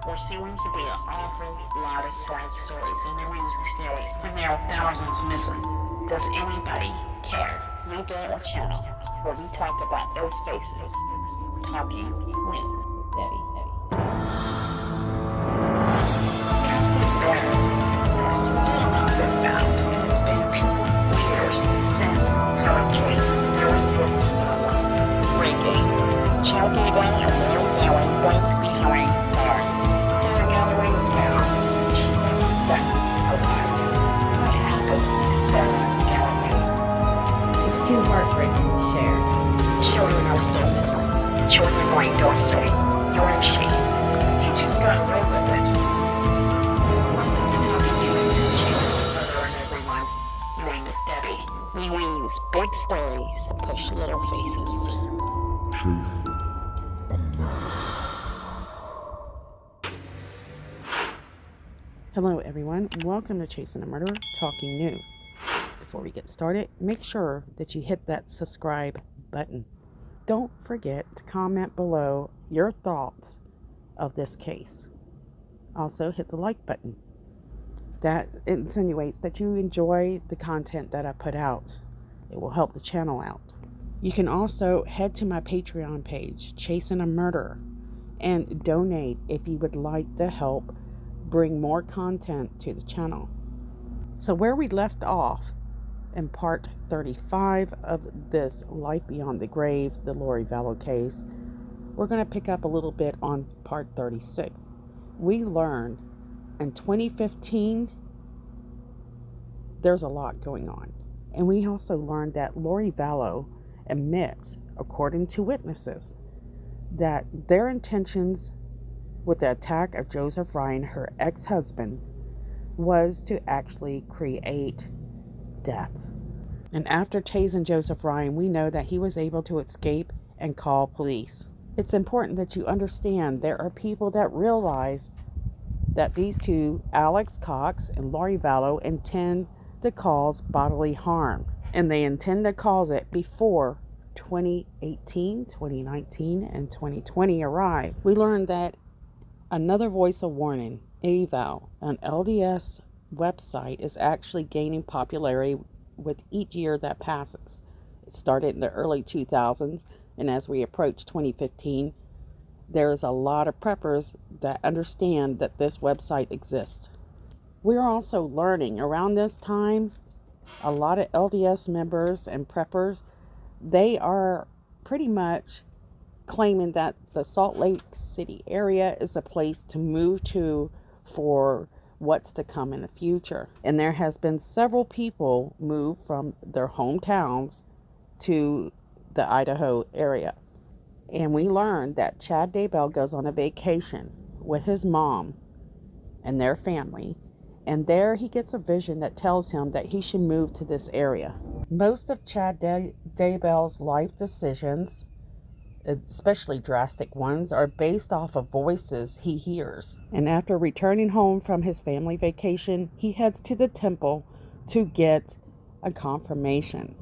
There seems to be an awful lot of sad stories in the news today, and there are thousands missing. Does anybody care? We built a channel where we talk about those faces. Talking News. Debbie. Cassie Barnes has still not been found, and it's been 2 years since her case first hit the spotlight. Breaking. Chad Daybell and Lori Vallow both behind bars. Sarah Galloway was found. She wasn't found alive. What happened to Sarah Galloway? It's too heartbreaking to share. Children are still missing. Children like Dorsey. You're in shame. You just got away with it. Welcome to Talking News. Hello everyone. My name is Debbie. We use big stories to push little faces. Hello everyone, welcome to Chasing a Murderer Talking News. Before we get started, make sure that you hit that subscribe button. Don't forget to comment below your thoughts of this case. Also hit the like button. That insinuates that you enjoy the content that I put out. It will help the channel out. You can also head to my Patreon page, Chasing a Murderer, and donate if you would like to help bring more content to the channel. So where we left off in part 35 of this Life Beyond the Grave, the Lori Vallow case, we're going to pick up a little bit on part 36. We learned in 2015 there's a lot going on. And we also learned that Lori Vallow admits, according to witnesses, that their intentions with the attack of Joseph Ryan, her ex-husband, was to actually create death. And after tasing Joseph Ryan, we know that he was able to escape and call police. It's important that you understand there are people that realize that these two, Alex Cox and Lori Vallow, intend to cause bodily harm. And they intend to cause it before 2018, 2019, and 2020 arrive. We learned that another voice of warning, avow, an LDS website, is actually gaining popularity with each year that passes. It started in the early 2000s, and as we approach 2015, there's a lot of preppers that understand that this website exists. We're also learning around this time, a lot of LDS members and preppers, they are pretty much claiming that the Salt Lake City area is a place to move to for what's to come in the future. And there has been several people move from their hometowns to the Idaho area. And we learned that Chad Daybell goes on a vacation with his mom and their family. And there he gets a vision that tells him that he should move to this area. Most of Chad Daybell's life decisions, especially drastic ones, are based off of voices he hears. And after returning home from his family vacation, he heads to the temple to get a confirmation.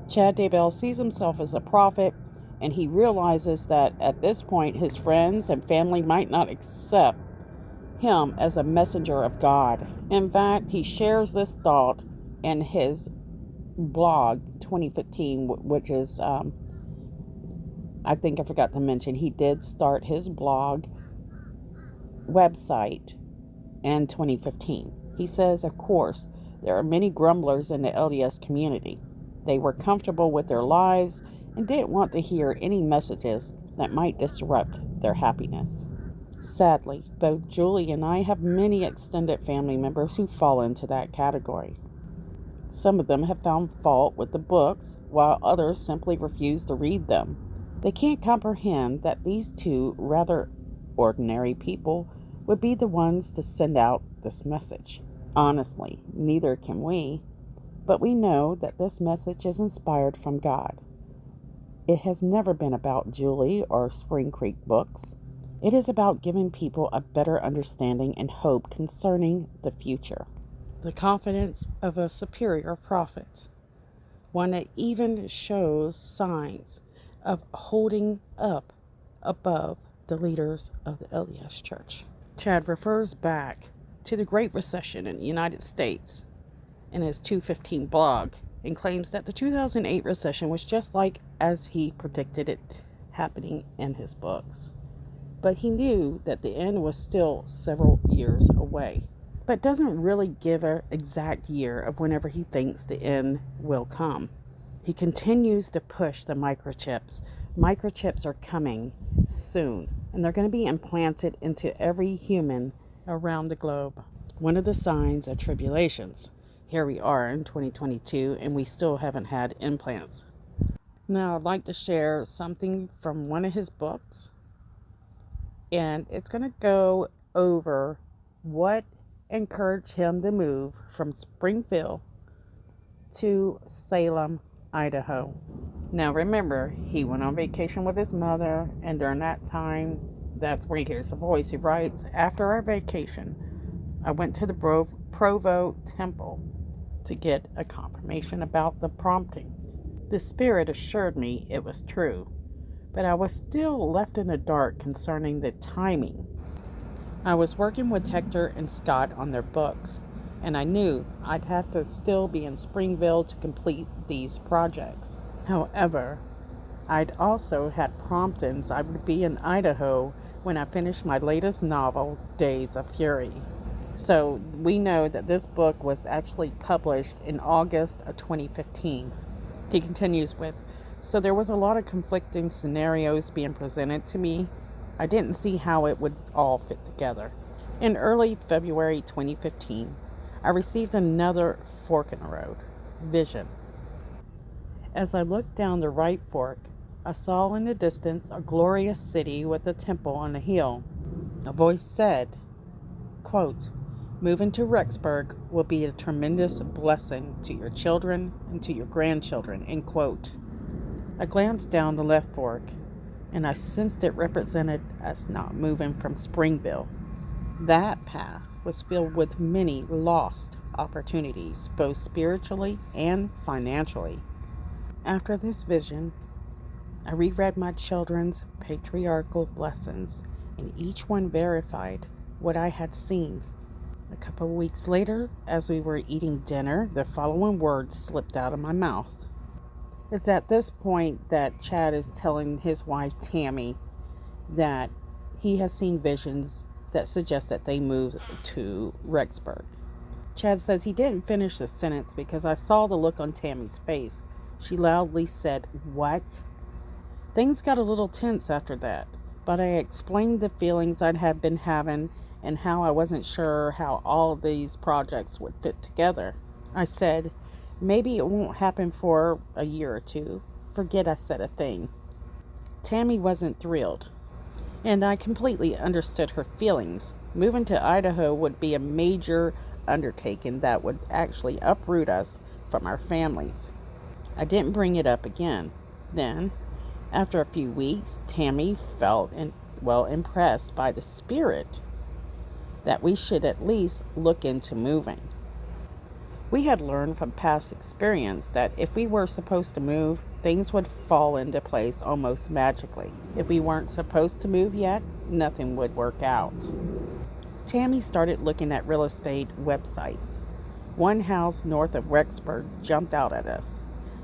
Chad Daybell sees himself as a prophet, and he realizes that at this point his friends and family might not accept him as a messenger of God. In fact, he shares this thought in his blog 2015, which is I think I forgot to mention, he did start his blog website in 2015. He says, of course, there are many grumblers in the LDS community. They were comfortable with their lives and didn't want to hear any messages that might disrupt their happiness. Sadly, both Julie and I have many extended family members who fall into that category. Some of them have found fault with the books, while others simply refuse to read them. They can't comprehend that these two rather ordinary people would be the ones to send out this message. Honestly, neither can we, but we know that this message is inspired from God. It has never been about Julie or Spring Creek books. It is about giving people a better understanding and hope concerning the future. The confidence of a superior prophet, one that even shows signs of holding up above the leaders of the LDS Church. Chad refers back to the Great Recession in the United States in his 215 blog and claims that the 2008 recession was just like as he predicted it happening in his books. But he knew that the end was still several years away, but doesn't really give an exact year of whenever he thinks the end will come. He continues to push the microchips. Microchips are coming soon, and they're going to be implanted into every human around the globe. One of the signs of tribulations. Here we are in 2022, and we still haven't had implants. Now, I'd like to share something from one of his books, and it's going to go over what encouraged him to move from Springfield to Salem, Idaho. Now, remember, he went on vacation with his mother, and during that time, that's where he hears a voice. He writes, "After our vacation, I went to the Provo Temple to get a confirmation about the prompting. The Spirit assured me it was true, but I was still left in the dark concerning the timing. I was working with Hector and Scott on their books, and I knew I'd have to still be in Springville to complete these projects. However, I'd also had promptings I would be in Idaho when I finished my latest novel, Days of Fury." So we know that this book was actually published in August of 2015. He continues with, "So there was a lot of conflicting scenarios being presented to me. I didn't see how it would all fit together. In early February 2015, I received another fork in the road vision. As I looked down the right fork, I saw in the distance a glorious city with a temple on a hill. A voice said, quote, 'Moving to Rexburg will be a tremendous blessing to your children and to your grandchildren,' end quote. I glanced down the left fork, and I sensed it represented us not moving from Springville. That path was filled with many lost opportunities, both spiritually and financially. After this vision, I reread my children's patriarchal blessings, and each one verified what I had seen. A couple of weeks later, as we were eating dinner, the following words slipped out of my mouth." It's at this point that Chad is telling his wife, Tammy, that he has seen visions that suggest that they move to Rexburg. Chad says he didn't finish the sentence because I saw the look on Tammy's face. She loudly said, "What?" Things got a little tense after that, but I explained the feelings I'd have been having and how I wasn't sure how all of these projects would fit together. I said, "Maybe it won't happen for a year or two. Forget I said a thing." Tammy wasn't thrilled, and I completely understood her feelings. Moving to Idaho would be a major undertaking that would actually uproot us from our families. I didn't bring it up again. Then, after a few weeks, Tammy felt impressed by the Spirit that we should at least look into moving. We had learned from past experience that if we were supposed to move, things would fall into place almost magically. If we weren't supposed to move yet, nothing would work out. Tammy started looking at real estate websites. One house north of Rexburg jumped out at us,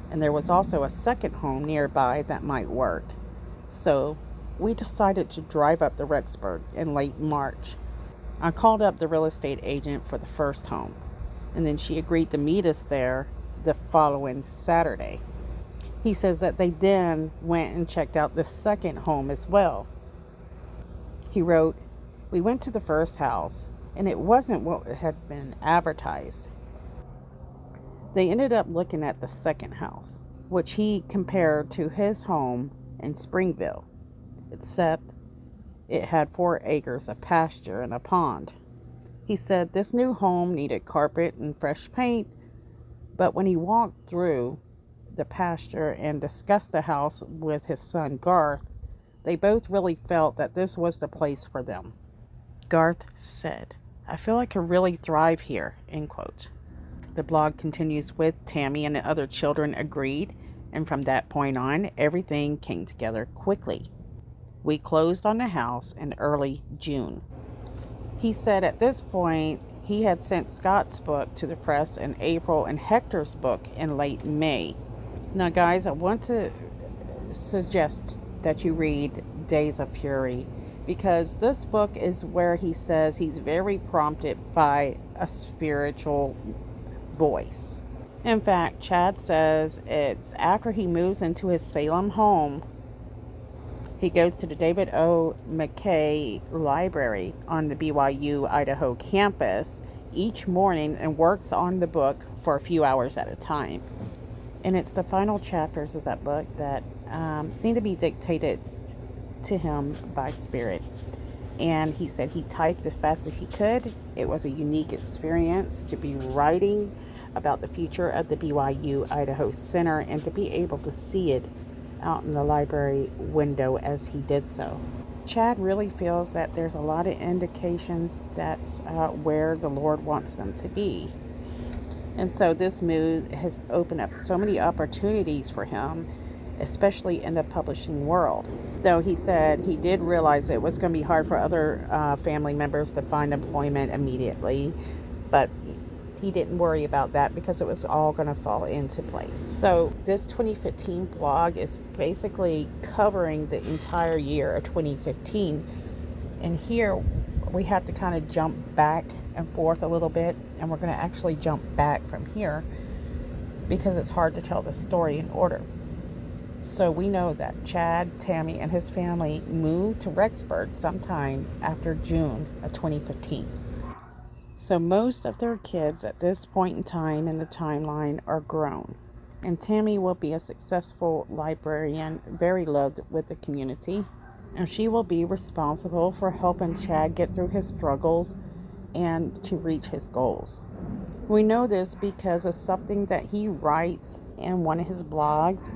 and there was also a second home nearby that might work. So we decided to drive up to Rexburg in late March. I called up the real estate agent for the first home, and then she agreed to meet us there the following Saturday. He says that they then went and checked out the second home as well. He wrote, "We went to the first house, and it wasn't what had been advertised. They ended up looking at the second house, which he compared to his home in Springville, except it had 4 acres of pasture and a pond. He said this new home needed carpet and fresh paint, but when he walked through the pasture and discussed the house with his son Garth, they both really felt that this was the place for them. Garth said, 'I feel I could really thrive here,' end quote." The blog continues with, "Tammy and the other children agreed, and from that point on, everything came together quickly. We closed on the house in early June. He said at this point he had sent Scott's book to the press in April and Hector's book in late May. Now, guys, I want to suggest that you read Days of Fury, because this book is where he says he's very prompted by a spiritual voice. In fact, Chad says it's after he moves into his Salem home, he goes to the David O. McKay Library on the BYU Idaho campus each morning and works on the book for a few hours at a time. And it's the final chapters of that book that seem to be dictated to him by Spirit. And he said he typed as fast as he could. It was a unique experience to be writing about the future of the BYU Idaho Center and to be able to see it out in the library window as he did so. Chad really feels that there's a lot of indications that's where the Lord wants them to be. And so this move has opened up so many opportunities for him, especially in the publishing world. Though he said he did realize it was going to be hard for other family members to find employment immediately, but he didn't worry about that because it was all going to fall into place. So this 2015 blog is basically covering the entire year of 2015. And here we have to kind of jump back and forth a little bit, and we're going to actually jump back from here because it's hard to tell the story in order. So we know that Chad, Tammy, and his family moved to Rexburg sometime after June of 2015. So most of their kids at this point in time in the timeline are grown. And Tammy will be a successful librarian, very loved with the community. And she will be responsible for helping Chad get through his struggles and to reach his goals. We know this because of something that he writes in one of his blogs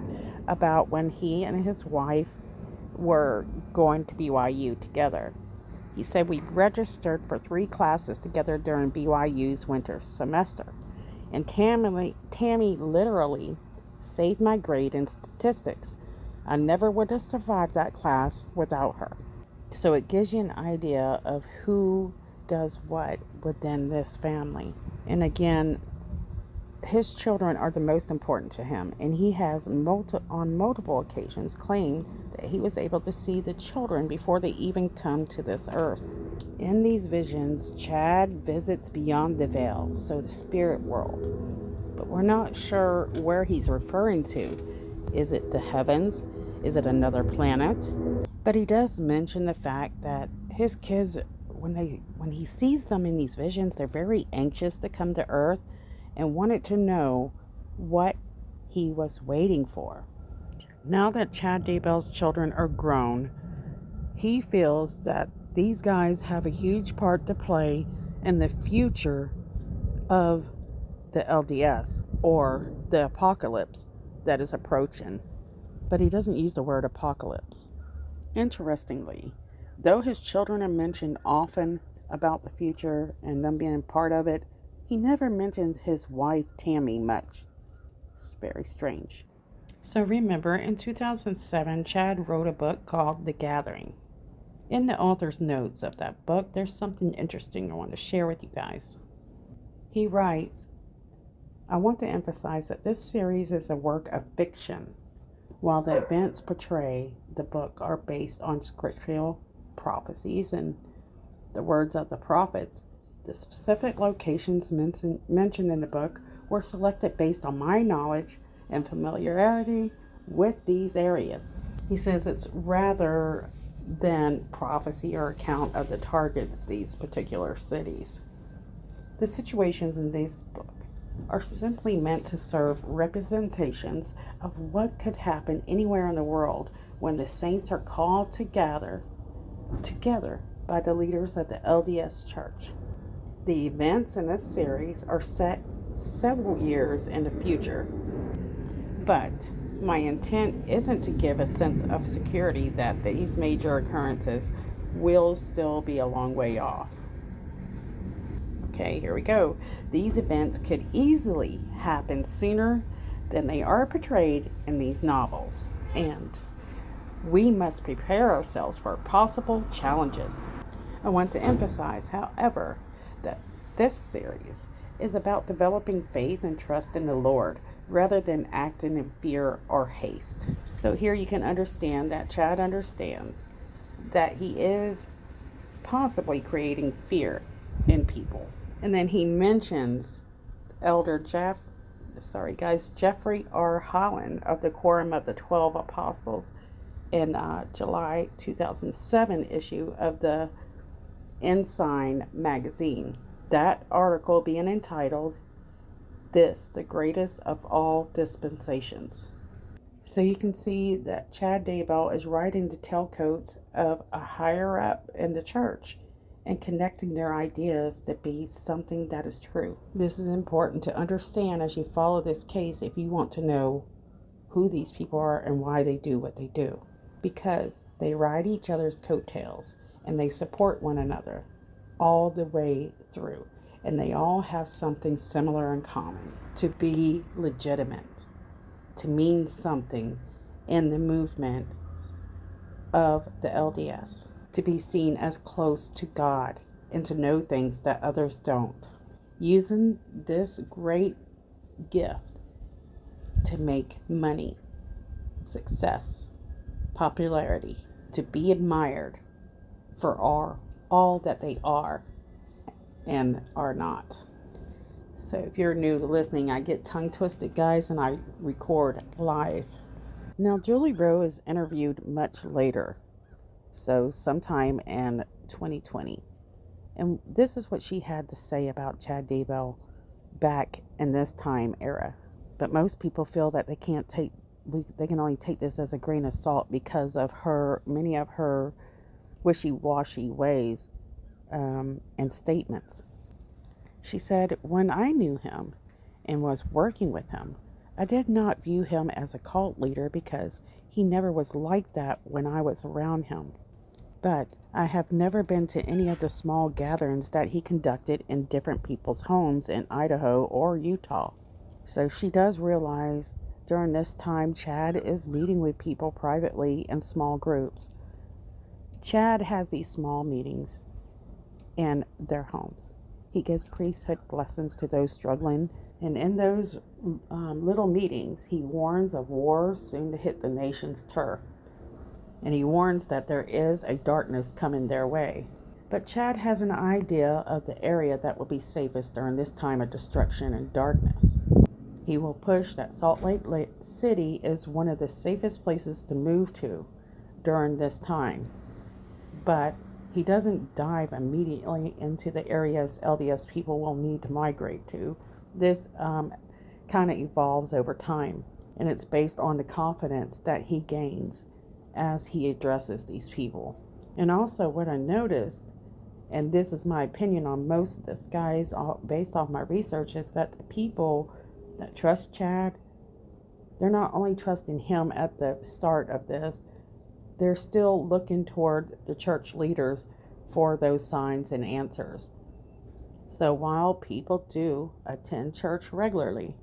about when he and his wife were going to BYU together. He said, "We registered for 3 classes together during BYU's winter semester. And Tammy literally saved my grade in statistics. I never would have survived that class without her." So it gives you an idea of who does what within this family. And again, his children are the most important to him, and he has on multiple occasions claimed that he was able to see the children before they even come to this earth. In these visions, Chad visits beyond the veil, so the spirit world, but we're not sure where he's referring to. Is it the heavens? Is it another planet? But he does mention the fact that his kids, when he sees them in these visions, they're very anxious to come to earth and wanted to know what he was waiting for. Now that Chad Daybell's children are grown, he feels that these guys have a huge part to play in the future of the LDS, or the apocalypse that is approaching. But he doesn't use the word apocalypse. Interestingly, though his children are mentioned often about the future and them being part of it, he never mentions his wife, Tammy, much. It's very strange. So remember, in 2007, Chad wrote a book called The Gathering. In the author's notes of that book, there's something interesting I want to share with you guys. He writes, "I want to emphasize that this series is a work of fiction. While the events portrayed the book are based on scriptural prophecies and the words of the prophets, the specific locations mentioned in the book were selected based on my knowledge and familiarity with these areas." He says it's rather than prophecy or account of the targets these particular cities. The situations in this book are simply meant to serve representations of what could happen anywhere in the world when the saints are called together by the leaders of the LDS Church. The events in this series are set several years in the future, but my intent isn't to give a sense of security that these major occurrences will still be a long way off. Okay, here we go. These events could easily happen sooner than they are portrayed in these novels, and we must prepare ourselves for possible challenges. I want to emphasize, however, that this series is about developing faith and trust in the Lord rather than acting in fear or haste. So here you can understand that Chad understands that he is possibly creating fear in people. And then he mentions Elder Jeffrey R. Holland of the Quorum of the 12 Apostles in July 2007 issue of the Ensign magazine. That article being entitled, "This, the Greatest of All Dispensations." So you can see that Chad Daybell is writing the tailcoats of a higher up in the church and connecting their ideas to be something that is true. This is important to understand as you follow this case if you want to know who these people are and why they do what they do. Because they ride each other's coattails and they support one another all the way through. And they all have something similar in common: to be legitimate, to mean something in the movement of the LDS, to be seen as close to God and to know things that others don't. Using this great gift to make money, success, popularity, to be admired for all that they are and are not. So if you're new to listening, I get tongue twisted, guys, and I record live. Now, Julie Rowe is interviewed much later, so sometime in 2020. And this is what she had to say about Chad Daybell back in this time era. But most people feel that they can only take this as a grain of salt because of many of her wishy-washy ways and statements. She said, "When I knew him and was working with him, I did not view him as a cult leader because he never was like that when I was around him. But I have never been to any of the small gatherings that he conducted in different people's homes in Idaho or Utah." So she does realize during this time Chad is meeting with people privately in small groups. Chad has these small meetings in their homes. He gives priesthood blessings to those struggling, and in those little meetings, he warns of wars soon to hit the nation's turf, and he warns that there is a darkness coming their way. But Chad has an idea of the area that will be safest during this time of destruction and darkness. He will push that Salt Lake City is one of the safest places to move to during this time. But he doesn't dive immediately into the areas LDS people will need to migrate to. This kind of evolves over time, and it's based on the confidence that he gains as he addresses these people. And also what I noticed, and this is my opinion on most of this, guys, based off my research, is that the people that trust Chad, they're not only trusting him at the start of this, they're still looking toward the church leaders for those signs and answers. So while people do attend church regularly,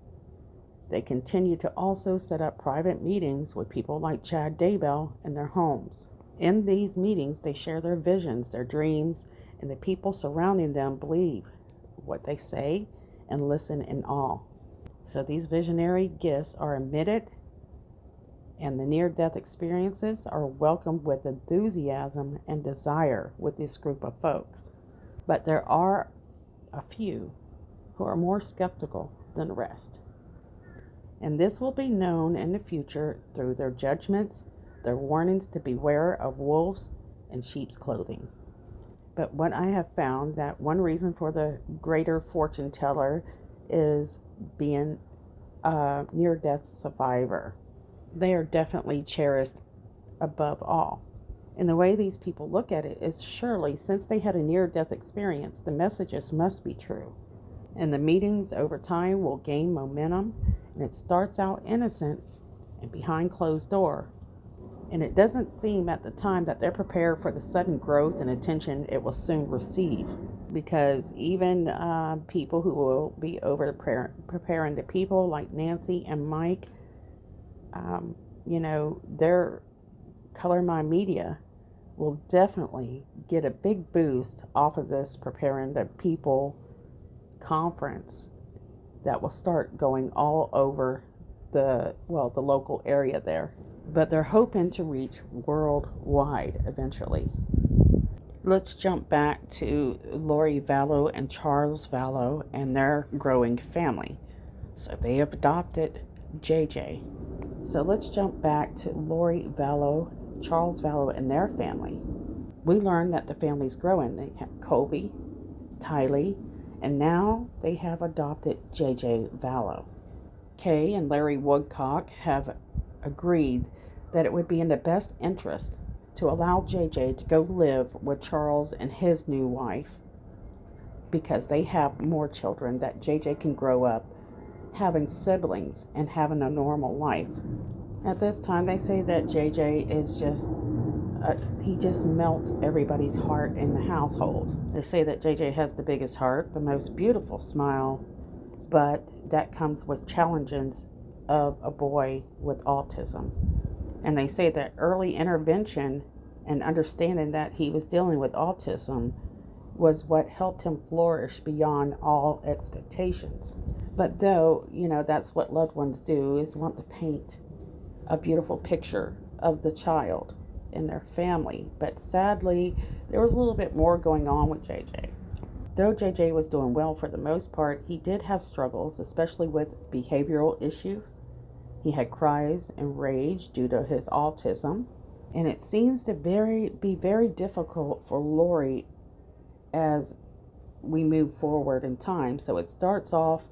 they continue to also set up private meetings with people like Chad Daybell in their homes. In these meetings, they share their visions, their dreams, and the people surrounding them believe what they say and listen in awe. So these visionary gifts are admitted, and the near-death experiences are welcomed with enthusiasm and desire with this group of folks. But there are a few who are more skeptical than the rest. And this will be known in the future through their judgments, their warnings to beware of wolves in sheep's clothing. But what I have found that one reason for the greater fortune teller is being a near-death survivor. They are definitely cherished above all. And the way these people look at it is, surely since they had a near-death experience, the messages must be true. And the meetings over time will gain momentum, and it starts out innocent and behind closed door. And it doesn't seem at the time that they're prepared for the sudden growth and attention it will soon receive. Because even people who will be over preparing the people like Nancy and Mike, their Color My Media will definitely get a big boost off of this Preparing the People conference that will start going all over the local area there. But they're hoping to reach worldwide eventually. Let's jump back to Lori Vallow and Charles Vallow and their growing family. So they have adopted JJ. So let's jump back to Lori Vallow, Charles Vallow, and their family. We learned that the family's growing. They have Colby, Tylee, and now they have adopted JJ Vallow. Kay and Larry Woodcock have agreed that it would be in the best interest to allow JJ to go live with Charles and his new wife, because they have more children, that JJ can grow up having siblings and having a normal life. At this time, they say that JJ is he just melts everybody's heart in the household. They say that JJ has the biggest heart, the most beautiful smile, but that comes with challenges of a boy with autism. And they say that early intervention and understanding that he was dealing with autism was what helped him flourish beyond all expectations. But though, that's what loved ones do, is want to paint a beautiful picture of the child and their family. But sadly, there was a little bit more going on with JJ. Though JJ was doing well for the most part, he did have struggles, especially with behavioral issues. He had cries and rage due to his autism. And it seems to be very difficult for Lori as we move forward in time. So it starts off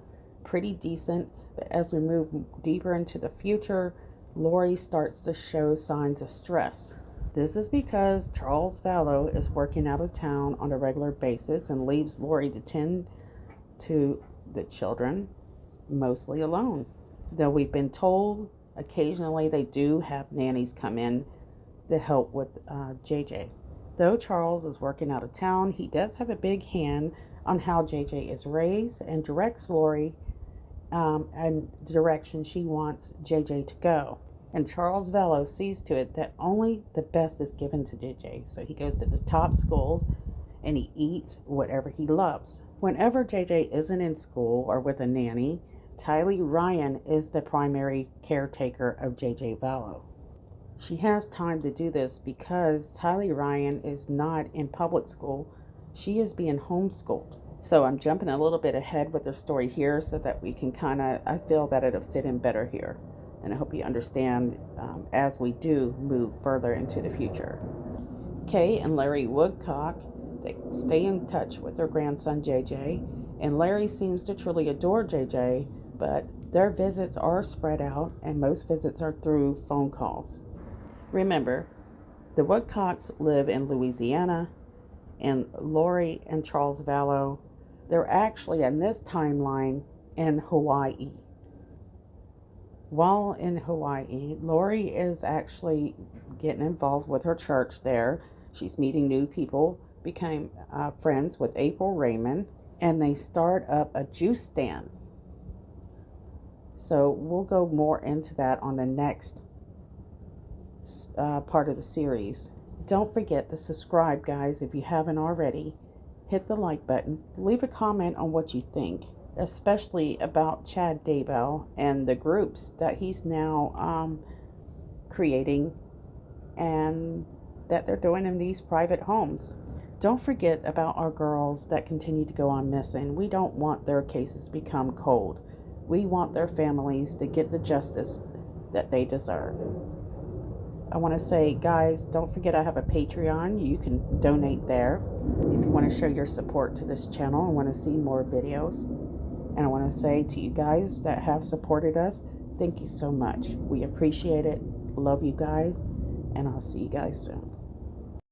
pretty decent, but as we move deeper into the future, Lori starts to show signs of stress. This is because Charles Vallow is working out of town on a regular basis and leaves Lori to tend to the children mostly alone. Though we've been told occasionally they do have nannies come in to help with JJ. Though Charles is working out of town, he does have a big hand on how JJ is raised and directs Lori and the direction she wants JJ to go. And Charles Vallow sees to it that only the best is given to JJ. So he goes to the top schools and he eats whatever he loves. Whenever JJ isn't in school or with a nanny, Tylee Ryan is the primary caretaker of JJ Vallow. She has time to do this because Tylee Ryan is not in public school. She is being homeschooled. So I'm jumping a little bit ahead with the story here so that we can I feel that it'll fit in better here. And I hope you understand as we do move further into the future. Kay and Larry Woodcock, they stay in touch with their grandson JJ, and Larry seems to truly adore JJ, but their visits are spread out, and most visits are through phone calls. Remember, the Woodcocks live in Louisiana, and Lori and Charles Vallow, they're actually in this timeline in Hawaii. While in Hawaii, Lori is actually getting involved with her church there. She's meeting new people, became friends with April Raymond, and they start up a juice stand. So we'll go more into that on the next part of the series. Don't forget to subscribe, guys, if you haven't already. Hit the like button. Leave a comment on what you think, especially about Chad Daybell and the groups that he's now creating and that they're doing in these private homes. Don't forget about our girls that continue to go on missing. We don't want their cases to become cold. We want their families to get the justice that they deserve. I want to say, guys, don't forget I have a Patreon. You can donate there if you want to show your support to this channel and want to see more videos. And I want to say to you guys that have supported us, thank you so much. We appreciate it. Love you guys. And I'll see you guys soon.